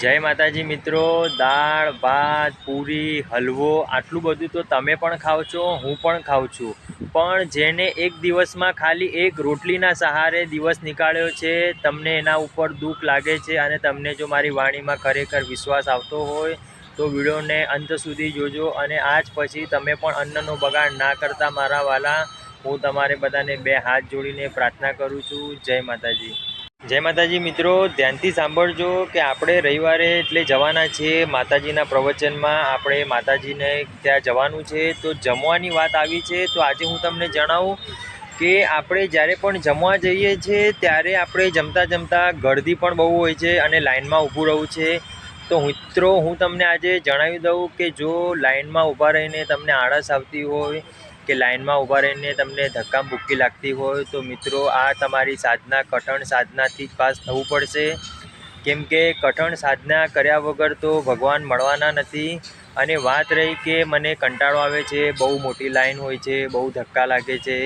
જય માતાજી મિત્રો। દાળ ભાત પૂરી હલવો આટલું બધું તો તમે પણ ખાઓ છો, હું પણ ખાઉં છું, પણ જેને એક દિવસમાં ખાલી એક રોટલીના સહારે દિવસ નીકાળ્યો છે તમને એના ઉપર દુઃખ લાગે છે। અને તમને જો મારી વાણીમાં ખરેખર વિશ્વાસ આવતો હોય તો વિડીયોને અંત સુધી જોજો। અને આજ પછી તમે પણ અન્નનો બગાડ ના કરતા મારા વાલા। હું તમારે બધાને બે હાથ જોડીને પ્રાર્થના કરું છું। જય માતાજી। જય માતાજી મિત્રો, ધ્યાનથી સાંભળજો કે આપણે રવિવારે એટલે જવાના છીએ માતાજીના પ્રવચનમાં। આપણે માતાજીને ત્યાં જવાનું છે તો જમવાની વાત આવી છે। તો આજે હું તમને જણાવું કે આપણે જ્યારે પણ જમવા જઈએ છીએ ત્યારે આપણે જમતા જમતા ગળદી પણ બહુ હોય છે અને લાઇનમાં ઊભું રહેવું છે। તો મિત્રો હું તમને આજે જણાવી દઉં કે જો લાઇનમાં ઊભા રહીને તમને આળસ આવતી હોય કે લાઇનમાં ઊભા રહીને તમને ધક્કા મુક્કી લાગતી હોય તો મિત્રો આ તમારી સાધના કઠણ સાધનાથી જ પાસ થવું પડશે। કેમ કે કઠણ સાધના કર્યા વગર તો ભગવાન મળવાના નથી। અને વાત રહી કે મને કંટાળો આવે છે, બહુ મોટી લાઈન હોય છે, બહુ ધક્કા લાગે છે,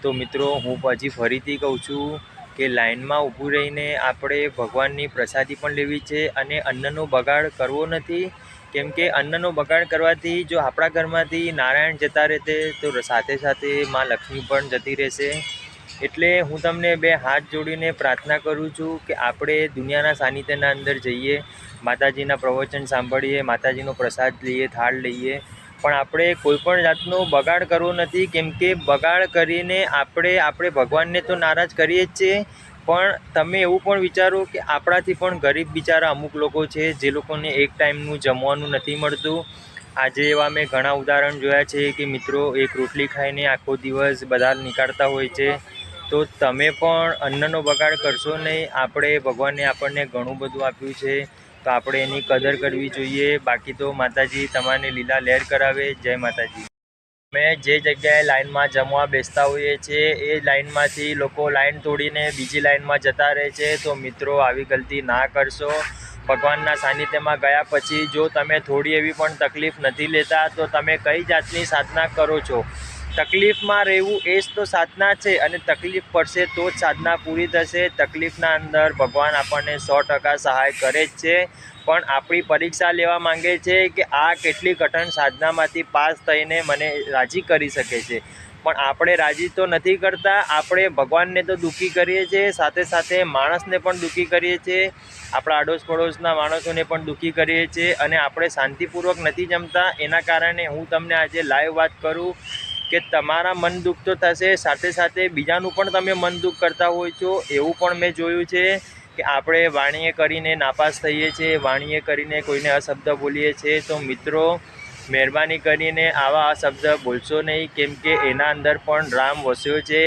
તો મિત્રો હું પછી ફરીથી કહું છું કે લાઇનમાં ઊભું રહીને આપણે ભગવાનની પ્રસાદી પણ લેવી છે અને અન્નનો બગાડ કરવો નથી। કેમ કે અન્નનો બગાડ કરવાથી જો આપણા ઘરમાંથી નારાયણ જતા રહેશે તો સાથે સાથે માં લક્ષ્મી પણ જતી રહેશે। એટલે હું તમને બે હાથ જોડીને પ્રાર્થના કરું છું કે આપણે દુનિયાના સાનિધ્યના અંદર જઈએ, માતાજીના પ્રવચન સાંભળીએ, માતાજીનો પ્રસાદ લઈએ, થાળ લઈએ, પણ આપણે કોઈપણ જાતનો બગાડ કરવો નથી। કેમ કે બગાડ કરીને આપણે ભગવાનને તો નારાજ કરીએ જ છીએ, પણ તમે એવું પણ વિચારો કે આપણાથી પણ ગરીબ બિચારા અમુક લોકો છે જે લોકોને એક ટાઈમનું જમવાનું નથી મળતું। આજે એવા મેં ઘણા ઉદાહરણ જોયા છે કે મિત્રો એક રોટલી ખાઈને આખો દિવસ બધા નીકાળતા હોય છે। તો તમે પણ અન્નનો બગાડ કરશો નહીં। આપણે ભગવાને આપણને ઘણું બધું આપ્યું છે તો આપણે એની કદર કરવી જોઈએ। બાકી તો માતાજી તમારે લીલા લહેર કરાવે। જય માતાજી। અમે જે જગ્યાએ લાઇનમાં જમવા બેસતા હોઈએ છીએ એ લાઇનમાંથી લોકો લાઇન તોડીને બીજી લાઇનમાં જતા રહે છે। તો મિત્રો આવી ગલતી ના કરશો। ભગવાનના સાનિધ્યમાં ગયા પછી જો તમે થોડી એવી પણ તકલીફ નથી લેતા તો તમે કઈ જાતની સાધના કરો છો? તકલીફમાં રહેવું એ જ તો સાધના છે અને તકલીફ પડશે તો જ સાધના પૂરી થશે। તકલીફના અંદર ભગવાન આપણને 100% સહાય કરે જ છે, પણ આપણી પરીક્ષા લેવા માંગે છે કે આ કેટલી કઠણ સાધનામાંથી પાસ થઈને મને રાજી કરી શકે છે। પણ આપણે રાજી તો નથી કરતા, આપણે ભગવાનને તો દુઃખી કરીએ છીએ, સાથે સાથે માણસને પણ દુઃખી કરીએ છીએ, આપણા આડોશ પડોશના માણસોને પણ દુઃખી કરીએ છીએ અને આપણે શાંતિપૂર્વક નથી જમતા। એના કારણે હું તમને આજે લાઈવ વાત કરું કે તમારા મન દુઃખ તો થશે, સાથે સાથે બીજાનું પણ તમે મન દુઃખ કરતા હોય છો। એવું પણ મેં જોયું છે કે આપણે વાણીએ કરીને નાપાસ થઈએ છીએ, વાણીએ કરીને કોઈને અશબ્દ બોલીએ છીએ। તો મિત્રો મહેરબાની કરીને આવા અશબ્દ બોલશો નહીં, કેમ કે એના અંદર પણ રામ વસ્યો છે,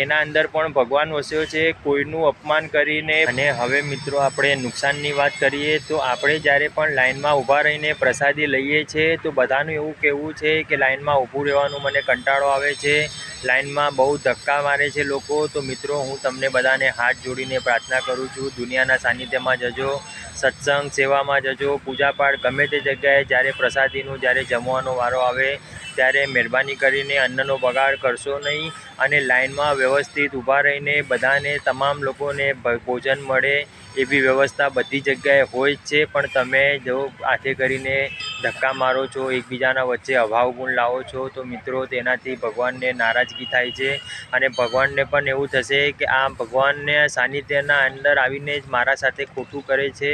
એના અંદર પણ ભગવાન વસ્યો છે। કોઈનું અપમાન કરીને અને હવે મિત્રો આપણે નુકસાનની વાત કરીએ તો આપણે જ્યારે પણ લાઇનમાં ઊભા રહીને પ્રસાદી લઈએ છીએ તો બધાનું એવું કહેવું છે કે લાઇનમાં ઊભું રહેવાનું મને કંટાળો આવે છે, લાઇનમાં બહુ ધક્કા મારે છે લોકો। તો મિત્રો હું તમને બધાને હાથ જોડીને પ્રાર્થના કરું છું, દુનિયાના સાનિધ્યમાં જજો, સત્સંગ સેવામાં જજો, પૂજાપાઠ ગમે તે જગ્યાએ જ્યારે પ્રસાદીનું જ્યારે જમવાનો વારો આવે ત્યારે મહેરબાની કરીને અન્નનો બગાડ કરશો નહીં અને લાઇનમાં વ્યવસ્થિત ઊભા રહીને બધાને તમામ લોકોને ભોજન મળે એવી વ્યવસ્થા બધી જગ્યાએ હોય જ છે। પણ તમે જો હાથે કરીને ધક્કા મારો છો, એકબીજાના વચ્ચે અભાવ ગુણ લાવો છો તો મિત્રો તેનાથી ભગવાનને નારાજગી થાય છે અને ભગવાનને પણ એવું થશે કે આ ભગવાનને સાનિધ્યના અંદર આવીને જ મારા સાથે ખોટું કરે છે।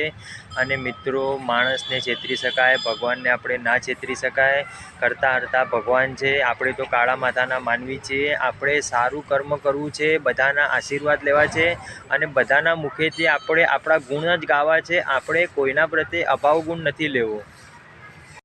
અને મિત્રો માણસને છેતરી શકાય, ભગવાનને આપણે ના છેતરી શકાય। કરતાં હરતા ભગવાન છે, આપણે તો કાળા માથાના માનવી છીએ, આપણે સારું કર્મ કરવું છે, બધાના આશીર્વાદ લેવા છે અને બધાના મુખેથી આપણે આપણા ગુણ જ ગાવા છે। આપણે કોઈના પ્રત્યે અભાવ ગુણ નથી લેવો।